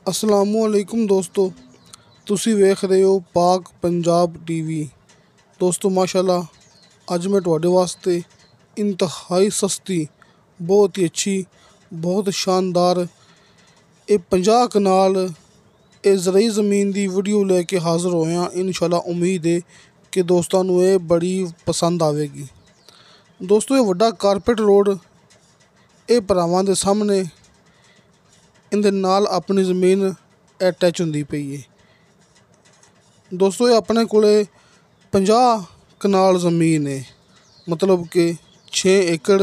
असलामुअलैकुम दोस्तों, तुसी वेख रहे हो पाक पंजाब टीवी। दोस्तों माशाल्लाह, अज मैं तुहाडे वास्ते इंतहाई सस्ती, बहुत ही अच्छी, बहुत शानदार ये 50 कनाल ये ज़रई ज़मीन की वीडियो लेके हाज़र होए हाँ। इंशाल्लाह उम्मीद है कि दोस्तों नूं ये बड़ी पसंद आवेगी। दोस्तों ये वड्डा कारपेट रोड ये भरावां दे सामने इनके नाल अपनी ज़मीन अटैच होंदी पई है। दोस्तों ये अपने कोले 50 कनाल ज़मीन है, मतलब कि 6 एकड़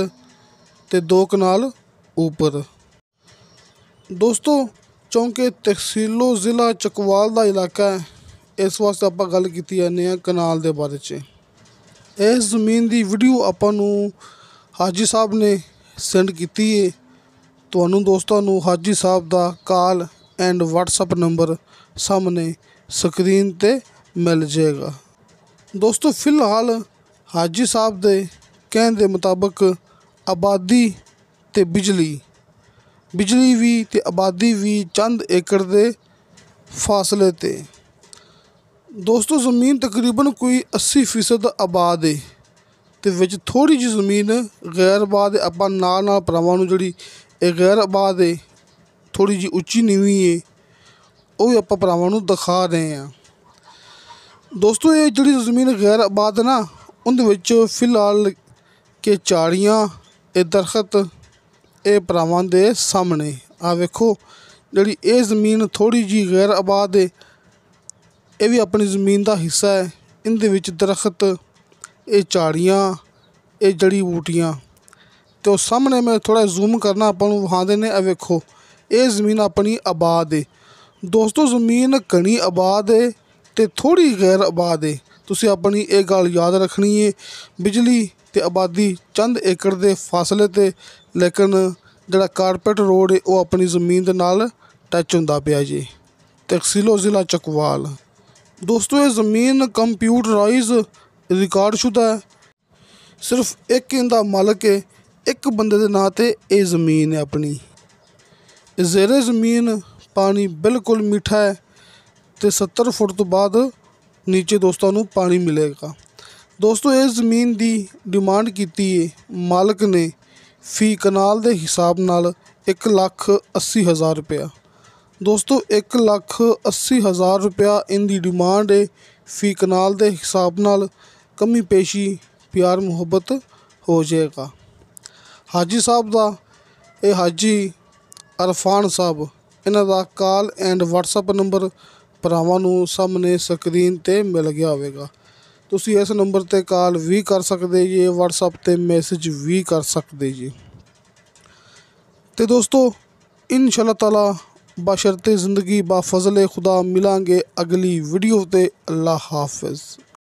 ते 2 कनाल ऊपर। दोस्तों चौंके तहसीलो ज़िला चकवाल का इलाका है, इस वास्ते आप गल की जाने कनाल के बारे च। इस ज़मीन की वीडियो आपां नूं हाजी साहब ने सेंड की है। तुहानूं दोस्तों नूं हाजी साहब का कॉल एंड व्हाट्सअप नंबर सामने स्क्रीन ते मिल जाएगा। दोस्तों फिलहाल हाजी साहब के कहने के मुताबिक आबादी ते बिजली भी ते आबादी भी चंद एकड़ के फासले ते। दोस्तों ज़मीन तकरीबन कोई 80% आबाद है ते विच थोड़ी जी ज़मीन गैर आबाद है। आपां नाल भरावां नूं जिहड़ी ये गैर आबाद है, थोड़ी जी उच्ची नीवी है, वो भी आप भरावां नूं दिखा रहे हैं। दोस्तों ये जिहड़ी ज़मीन गैर आबाद है ना, उहदे विच फिलहाल के झाड़ियाँ ये दरखत ये भरावां दे सामने आ वेखो। जिहड़ी ये ज़मीन थोड़ी जी गैर आबाद है, ये भी अपनी ज़मीन का हिस्सा है। इनदे विच दरखत ये झाड़ियाँ ये जड़ी बूटियाँ तो सामने मैं थोड़ा जूम करना आपां नूं विखा देने। वेखो ये ज़मीन अपनी आबाद है। दोस्तों ज़मीन घनी आबाद है ते थोड़ी गैर आबाद है, तुसी अपनी ये गल याद रखनी है। बिजली ते आबादी चंद एकड़ के फासले ते, लेकिन जिहड़ा कारपेट रोड है वो अपनी ज़मीन दे नाल टच हुंदा पिया जी। तहसीलो ज़िला चकवाल। दोस्तों ये ज़मीन कंप्यूटराइज रिकॉर्डशुदा है, सिर्फ एक इंदा मालक है, एक बंदे दे नां ते ये ज़मीन है अपनी। ज़ेरे ज़मीन पानी बिल्कुल मीठा है ते 70 फुट तो बाद नीचे दोस्तों नूं पानी मिलेगा। दोस्तों ये ज़मीन की डिमांड की है मालक ने फी कनाल के हिसाब नाल 1,80,000 रुपया। दोस्तों 1,80,000 रुपया इनकी डिमांड है। फी कनाल के हिसाब नाल कमी पेशी प्यार मुहब्बत हो जाएगा। हाजी साहब का ये हाजी अरफान साहब, इन्हां दा कॉल एंड व्हाट्सअप नंबर भरावां नूं सामने स्क्रीन ते मिल गया होवेगा। तुसी इस नंबर ते कॉल भी कर सकते जी, व्हाट्सअप ते मैसेज भी कर सकते जी। तो दोस्तों इंशाअल्लाह ताला बशर्ते ज़िंदगी बा फज़ले खुदा मिलांगे अगली वीडियो ते। अल्लाह हाफिज़।